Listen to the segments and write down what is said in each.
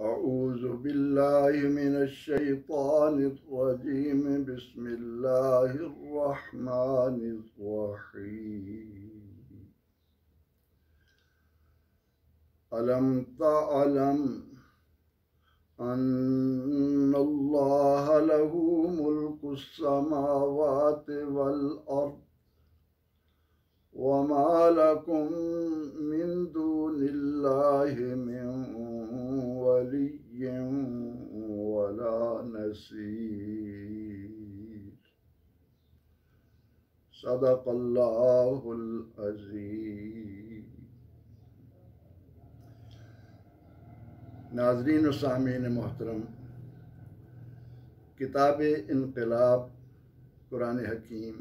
अऊज़ु बिल्लाहि मिनश शैतानिर रजीम बिस्मिल्लाहिर रहमानिर रहीम। अलम तअलम अन्नल्लाह लहू मुल्कुस समावाति वल अर्द वमा लकुम मिन दूनिल्लाहि मिन वलिय्यिन वला नसीर। सदक़ल्लाहुल अज़ीम। नाज़रीन व सामीन मोहतरम, किताब इनक़िलाब कुरान हकीम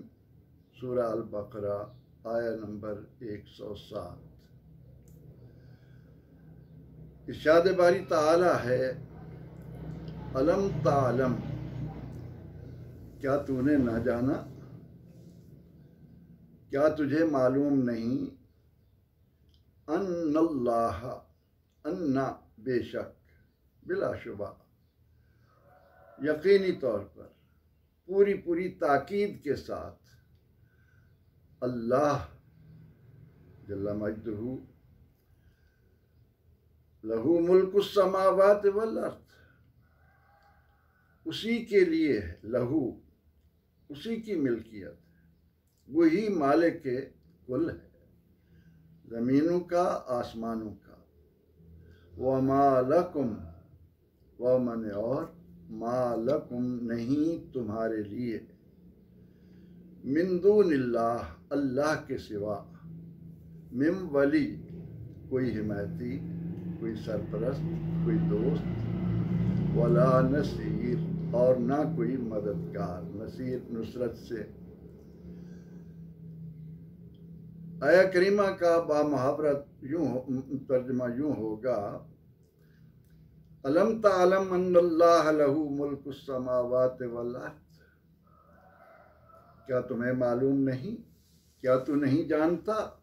सूरा अल बक़रा आया नंबर 107। इरशाद बारी ताला है, अलम तालम, क्या तूने ना जाना, क्या तुझे मालूम नहीं, अन्नल्लाह, अन्ना बेशक, बिलाशुबा, यकीनी तौर पर, पूरी पूरी ताकीद के साथ, अल्लाह जल्ला मजदहू लहू मुल्कुस समावात वल अर्द, उसी के लिए है, लहू उसी की मिल्कियत, वही मालिक के कुल है, ज़मीनों का आसमानों का। वमा लकुम, व मने और, मा लकुम नहीं तुम्हारे लिए, मिन दूनिल्लाह अल्लाह के सिवा, मिन वली कोई हिमायती, कोई सरपरस्त, कोई दोस्त, वला नसीर और ना कोई मददगार। नसीर नुसरत से। आया करीमा का बामुहावरत यूं तर्जमा यूं होगा, अलम तालम अन्नल्लाह लहू मुल्कुस समावाति वल अर्द, क्या तुम्हें मालूम नहीं, क्या तू नहीं जानता,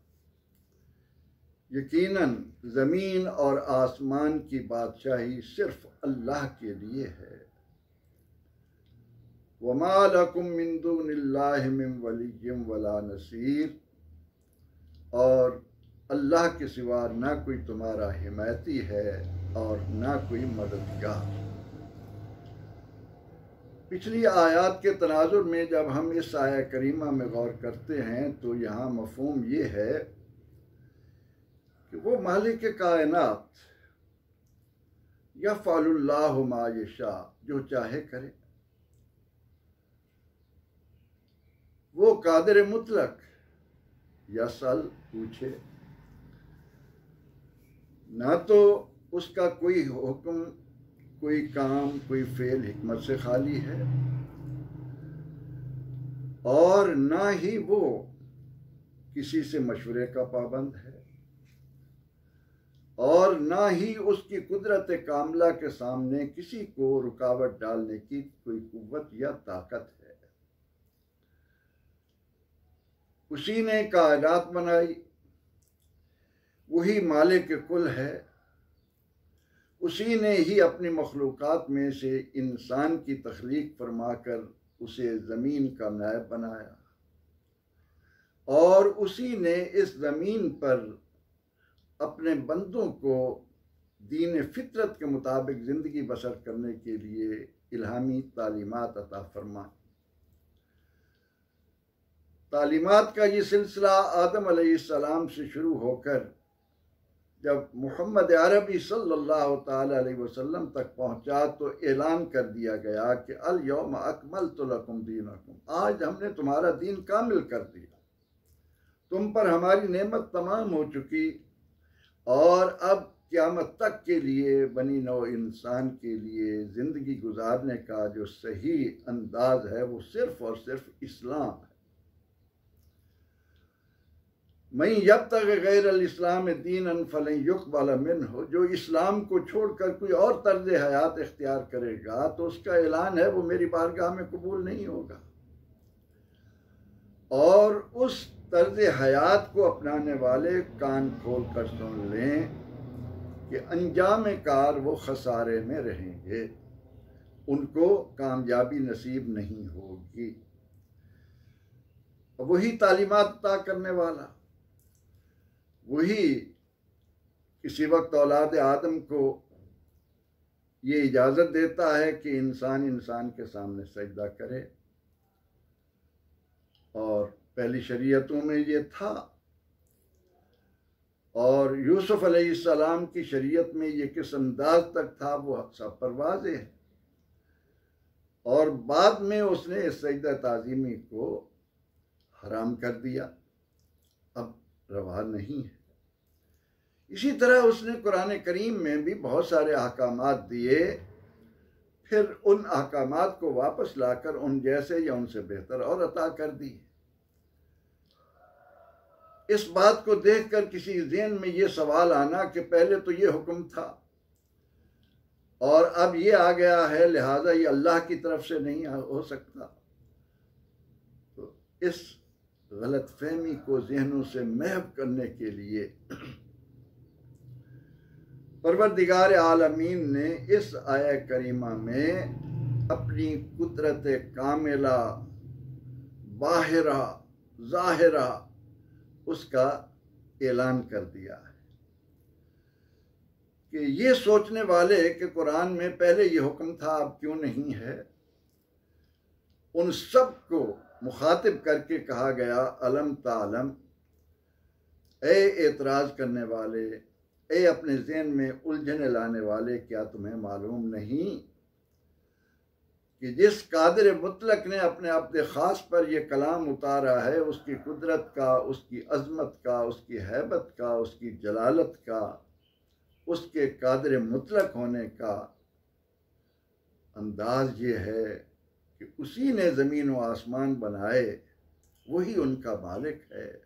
यकीनन ज़मीन और आसमान की बादशाही सिर्फ अल्लाह के लिए है। वमा लकुम मिन दूनिल्लाहि मिन वलिय्यिन वला नसीर, और अल्लाह के सिवा ना कोई तुम्हारा हिमायती है और ना कोई मददगार। पिछली आयत के तनाजुर में जब हम इस आया करीमा में गौर करते हैं तो यहाँ मफ़हूम ये है कि वो मालिक कायनात, यफ़अलुल्लाहु मा यशा, जो चाहे करे, वो कादिर मुतलक, यसल पूछे, ना तो उसका कोई हुक्म, कोई काम, कोई फेल हिकमत से खाली है, और ना ही वो किसी से मशवरे का पाबंद है, और ना ही उसकी कुदरत कामला के सामने किसी को रुकावट डालने की कोई कुव्वत या ताकत है। उसी ने कायनात बनाई, वही मालिक कुल है, उसी ने ही अपनी मखलूक़ात में से इंसान की तख्लीक फरमाकर उसे ज़मीन का नायब बनाया, और उसी ने इस ज़मीन पर अपने बंदों को दीन फितरत के मुताबिक ज़िंदगी बसर करने के लिए इल्हामी तालीमात अता फरमाई। तालीमात का ये सिलसिला आदम अलैहिस्सलाम से शुरू होकर जब मोहम्मद अरबी सल्लल्लाहु ताला अलैहि वसल्लम तक पहुँचा तो ऐलान कर दिया गया कि अल यौम अकमलतु लकुम दीनकुम, आज हमने तुम्हारा दीन कामिल कर दिया, तुम पर हमारी नेमत तमाम हो चुकी, और अब क़यामत तक के लिए बनी नौ इंसान के लिए ज़िंदगी गुजारने का जो सही अंदाज है वो सिर्फ़ और सिर्फ इस्लाम है। मैं यब्तग़ि गैरल इस्लाम दीनन फलन युक़बल मिन्हु, जो इस्लाम को छोड़कर कोई और तर्ज़ हयात इख्तियार करेगा तो उसका ऐलान है वो मेरी बारगाह में कबूल नहीं होगा। और उस तर्ज़ हयात को अपनाने वाले कान खोल कर सुन लें कि अंजाम कार वो खसारे में रहेंगे, उनको कामयाबी नसीब नहीं होगी। वही तालीमात अता करने वाला, वही किसी वक्त औलाद आदम को ये इजाज़त देता है कि इंसान इंसान के सामने सजदा करे, और पहली शरीयतों में ये था, और यूसुफ अलैहिस्सलाम की शरीयत में ये किस अंदाज तक था वो सब पर वाज़ेह है। और बाद में उसने इस सजदा ताज़ीमी को हराम कर दिया, अब रवा नहीं है। इसी तरह उसने कुरान करीम में भी बहुत सारे अहकामात दिए, फिर उन अहकामात को वापस लाकर उन जैसे या उनसे बेहतर और अता कर दी। इस बात को देखकर किसी ज़हन में ये सवाल आना कि पहले तो ये हुक्म था और अब ये आ गया है, लिहाजा ये अल्लाह की तरफ से नहीं हो सकता, तो इस गलत फहमी को जहनों से महव करने के लिए परवरदिगार आलमीन ने इस आया करीमा में अपनी कुदरत कामिला बाहिरा ज़ाहिरा उसका ऐलान कर दिया है कि ये सोचने वाले कि कुरान में पहले ये हुक्म था अब क्यों नहीं है, उन सब को मुखातिब करके कहा गया अलम तालम, ए एतराज़ करने वाले, ए अपने ज़हन में उलझने लाने वाले, क्या तुम्हें मालूम नहीं कि जिस कादिर मुतलक ने अपने अपने ख़ास पर यह कलाम उतारा है, उसकी कुदरत का, उसकी अज़मत का, उसकी हैबत का, उसकी जलालत का, उसके कादिर मुतलक होने का अंदाज़ ये है कि उसी ने ज़मीन व आसमान बनाए, वही उनका मालिक है।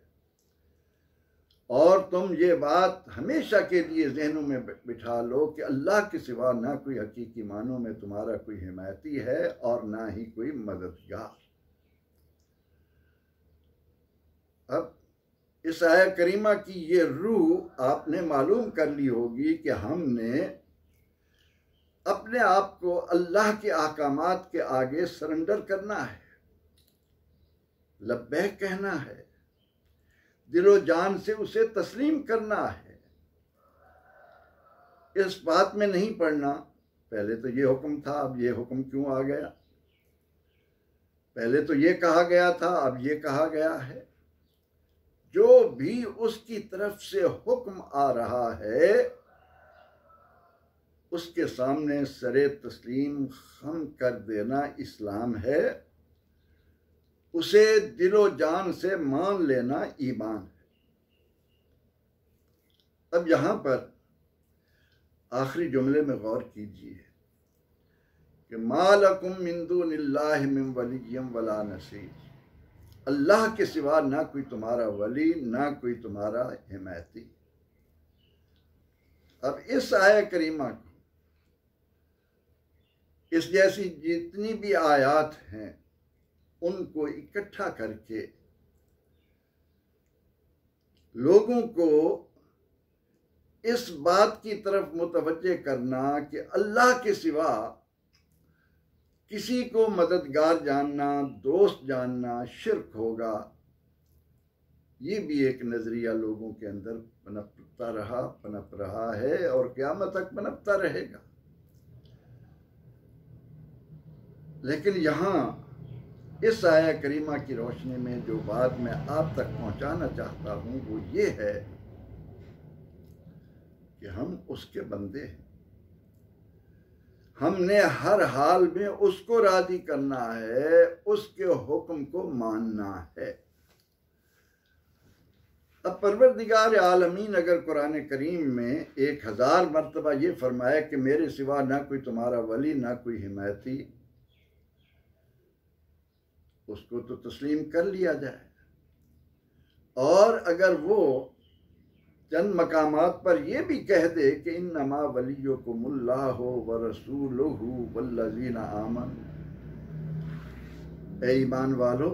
और तुम ये बात हमेशा के लिए जहनों में बिठा लो कि अल्लाह के सिवा ना कोई हकीकी मानों में तुम्हारा कोई हिमायती है और ना ही कोई मददगार। अब इस आया करीमा की ये रूह आपने मालूम कर ली होगी कि हमने अपने आप को अल्लाह के अहकामात के आगे सरेंडर करना है, लब्बैक कहना है, दिलो जान से उसे तस्लीम करना है। इस बात में नहीं पड़ना पहले तो ये हुक्म था अब ये हुक्म क्यों आ गया, पहले तो ये कहा गया था अब ये कहा गया है। जो भी उसकी तरफ से हुक्म आ रहा है उसके सामने सरे तस्लीम खम कर देना इस्लाम है, उसे दिलो जान से मान लेना ईमान है। अब यहां पर आखिरी जुमले में गौर कीजिए कि मालकुम मिन दुनिल्लाहि मिन वलिय्यिन वला नसीर, अल्लाह के सिवा ना कोई तुम्हारा वली ना कोई तुम्हारा हिमायती। अब इस आया करीमा को, इस जैसी जितनी भी आयात हैं उनको इकट्ठा करके लोगों को इस बात की तरफ मुतवज्जे करना कि अल्लाह के सिवा किसी को मददगार जानना, दोस्त जानना शिर्क होगा, ये भी एक नजरिया लोगों के अंदर पनप रहा है और क़यामत तक पनपता रहेगा। लेकिन यहाँ इस आया करीमा की रोशनी में जो बात मैं आप तक पहुँचाना चाहता हूँ वो ये है कि हम उसके बंदे हैं, हमने हर हाल में उसको राज़ी करना है, उसके हुक्म को मानना है। अब परवरदिगार आलमीन अगर कुरान करीम में 1000 मरतबा ये फरमाए कि मेरे सिवा ना कोई तुम्हारा वली ना कोई हिमायती, उसको तो तस्लीम कर लिया जाए। और अगर वो चंद मकामात पर यह भी कह दे कि इन्नमा वलियुकुमुल्लाहु व रसूलुहु वल्लज़ीना आमनू, ए ईमान वालो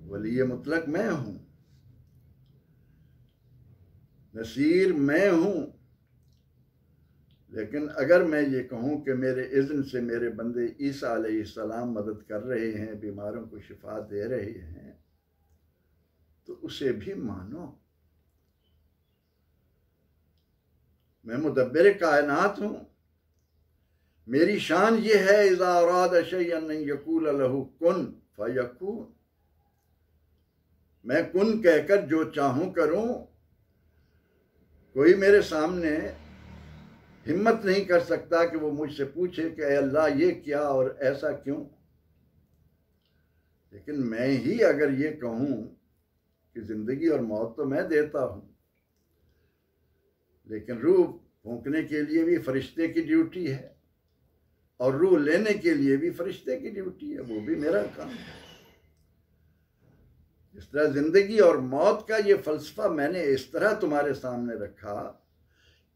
वली मुतलक मैं हूँ, नसीर मैं हूँ, लेकिन अगर मैं ये कहूँ कि मेरे इज़्न से मेरे बंदे ईसा अलैहिस्सलाम मदद कर रहे हैं, बीमारों को शिफा दे रहे हैं, तो उसे भी मानो। मैं मुदब्बिर कायनात हूँ, मेरी शान ये है इज़ा अरादा शैअन यक़ूल लहू कुन फयकून। मैं कुन कहकर जो चाहूँ करूँ। कोई मेरे सामने हिम्मत नहीं कर सकता कि वो मुझसे पूछे कि अल्लाह ये क्या और ऐसा क्यों। लेकिन मैं ही अगर ये कहूँ कि ज़िंदगी और मौत तो मैं देता हूँ, लेकिन रूह फूंकने के लिए भी फरिश्ते की ड्यूटी है और रूह लेने के लिए भी फरिश्ते की ड्यूटी है, वो भी मेरा काम है। इस तरह ज़िंदगी और मौत का ये फ़लसफ़ा मैंने इस तरह तुम्हारे सामने रखा,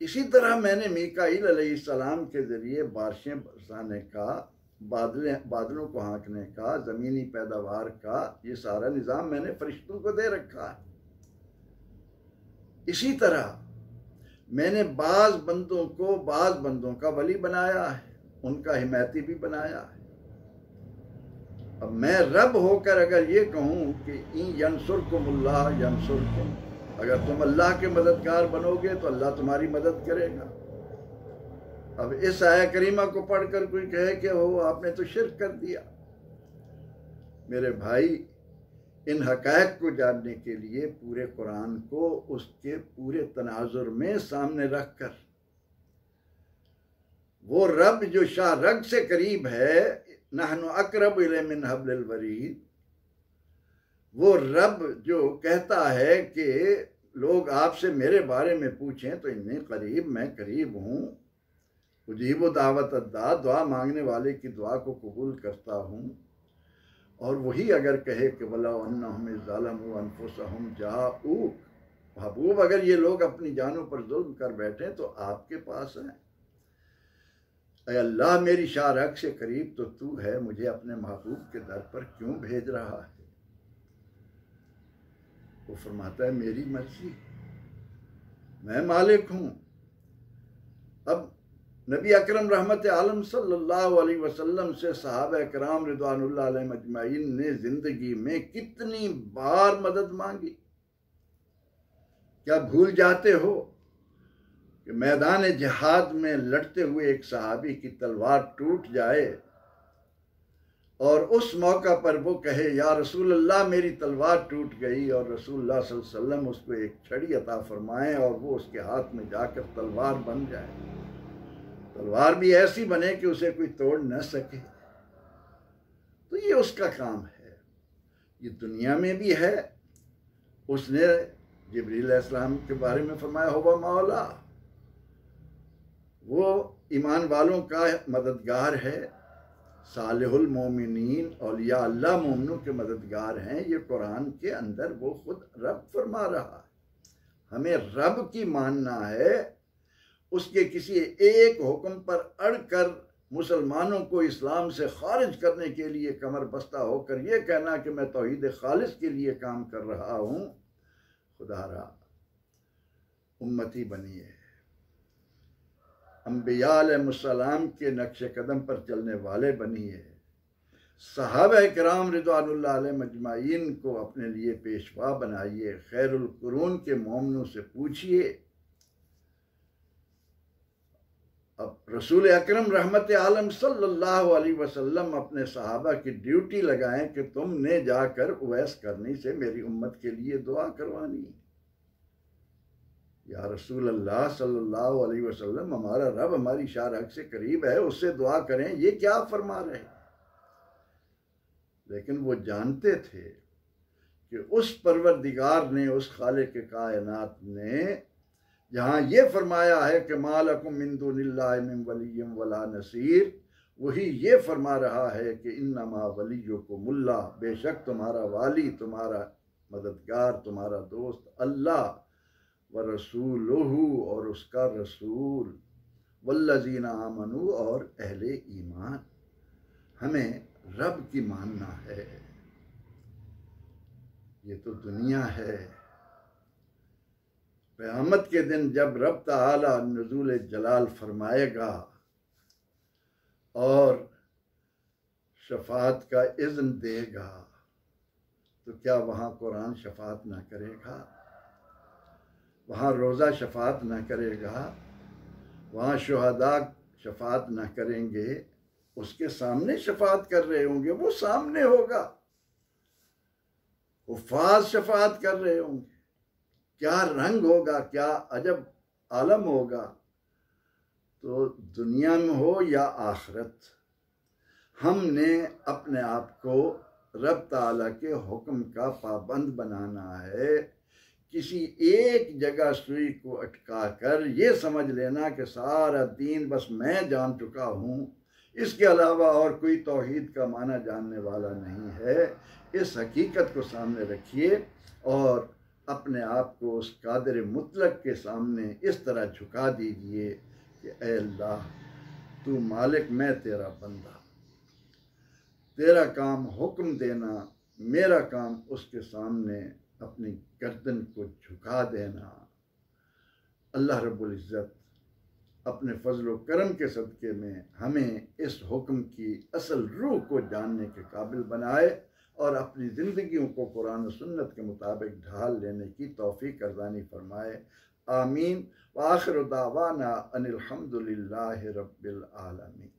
इसी तरह मैंने मीकाईल अलैहिस्सलाम के ज़रिए बारिशें बरसाने का, बादलों को हाँकने का, ज़मीनी पैदावार का, ये सारा निज़ाम मैंने फरिश्तों को दे रखा है। इसी तरह मैंने बाज़ बंदों का वली बनाया है, उनका हिमायती भी बनाया है। अब मैं रब होकर अगर ये कहूँ कि इन यंसुरकुमुल्लाह यंसुरकुम, अगर तुम अल्लाह के मददगार बनोगे तो अल्लाह तुम्हारी मदद करेगा। अब इस आया करीमा को पढ़कर कोई कहे कि वो आपने तो शिर्क कर दिया। मेरे भाई, इन हक़ाइक़ को जानने के लिए पूरे कुरान को उसके पूरे तनाजुर में सामने रख कर, वो रब जो शाह रग से करीब है, नहनु अक़रब इलैहि मिन हब्लिल वरीद, वो रब जो कहता है कि लोग आपसे मेरे बारे में पूछें तो इन्हीं करीब, मैं करीब हूँ। उजीबु दावत अद्दा, दुआ मांगने वाले की दुआ को कबूल करता हूँ। और वही अगर कहे कि वला अन्नहुम ज़लमू अनफुसहुम जाऊक, महबूब अगर ये लोग अपनी जानों पर जुल्म कर बैठे तो आपके पास हैं। ऐ अल्लाह मेरी शारक से करीब तो तू है, मुझे अपने महबूब के दर पर क्यों भेज रहा है? वो फरमाता है मेरी मर्जी, मैं मालिक हूँ। अब नबी अकरम रहमत आलम सल्लल्लाहु अलैहि वसल्लम से सहाबा किराम रिदवानुल्लाह अलैहिम अजमाइन ने जिंदगी में कितनी बार मदद मांगी। क्या भूल जाते हो कि मैदान जिहाद में लड़ते हुए एक सहाबी की तलवार टूट जाए और उस मौका पर वो कहे या रसूल अल्लाह मेरी तलवार टूट गई, और रसूलुल्लाह सल्लल्लाहु अलैहि वसल्लम उसको एक छड़ी अता फरमाएं और वो उसके हाथ में जाकर तलवार बन जाए, तलवार भी ऐसी बने कि उसे कोई तोड़ न सके। तो ये उसका काम है, ये दुनिया में भी है। उसने जिब्रील अलैहिस्सलाम के बारे में फरमाया हुआ मौला, वो ईमान वालों का मददगार है, सालिहुल मोमिनीन औलिया अल्लाह मोमिनों के मददगार हैं। ये कुरान के अंदर वो खुद रब फरमा रहा है। हमें रब की मानना है, उसके किसी एक हुक्म पर अड़कर मुसलमानों को इस्लाम से खारिज करने के लिए कमर बस्ता होकर ये कहना कि मैं तौहीद खालिस के लिए काम कर रहा हूँ, खुदारा उम्मती बनिए, अंबिया अलैहिस्सलाम के नक्शे कदम पर चलने वाले बनिए, सहाबा किराम रिदवानुल्लाह अलैहिम अजमाइन को अपने लिए पेशवा बनाइए, खैरुल कुरून के मोमिनों से पूछिए। अब रसूल अकरम रहमत आलम सल्लल्लाहु अलैहि वसल्लम अपने सहाबा की ड्यूटी लगाएं कि तुमने जाकर उवैस करनी से मेरी उम्मत के लिए दुआ करवानी। या रसूल अल्लाह सल्लल्लाहु अलैहि वसल्लम, हमारा रब हमारी शारक से करीब है, उससे दुआ करें, ये क्या फरमा रहे? लेकिन वो जानते थे कि उस परवरदिगार ने, उस खालिक कायनात ने जहाँ ये फरमाया है कि मालकुम मिन दुनिल्लाहि मिन वलिय्यिन वला नसीर, वही ये फरमा रहा है कि इन्नमा वलियुकुमुल्लाह, बेशक तुम्हारा वाली, तुम्हारा मददगार, तुम्हारा दोस्त अल्लाह, व रसूलुहु, और उसका रसूल, वल्लज़ीना आमनू, और अहले ईमान। हमें रब की मानना है। ये तो दुनिया है, क़यामत के दिन जब रब ताला नुज़ूल जलाल फरमाएगा और शफाअत का इज़्न देगा, तो क्या वहाँ कुरान शफाअत ना करेगा? वहाँ रोज़ा शफाअत ना करेगा? वहाँ शुहदा शफाअत ना करेंगे? उसके सामने शफाअत कर रहे होंगे, वो सामने होगा, हुफ़ाज़ शफाअत कर रहे होंगे। क्या रंग होगा, क्या अजब आलम होगा। तो दुनिया में हो या आखिरत, हमने अपने आप को रब ताला के हुक्म का पाबंद बनाना है। किसी एक जगह सुई को अटका कर ये समझ लेना कि सारा दीन बस मैं जान चुका हूँ, इसके अलावा और कोई तौहीद का माना जानने वाला नहीं है, इस हकीकत को सामने रखिए और अपने आप को उस कादिर मुतलक के सामने इस तरह झुका दीजिए कि ऐ अल्लाह, तू मालिक, मैं तेरा बंदा, तेरा काम हुक्म देना, मेरा काम उसके सामने अपनी गर्दन को झुका देना। अल्लाह रब्बुल इज़्ज़त अपने फजल व करम के सदक़े में हमें इस हुक्म की असल रूह को जानने के काबिल बनाए और अपनी ज़िंदगियों को कुरान और सुन्नत के मुताबिक ढाल लेने की तौफ़ीक़ अर्ज़ानी फरमाए। आमीन। व आखिर दावाना अनिल हम्दुलिल्लाहि रब्बिल आलमीन।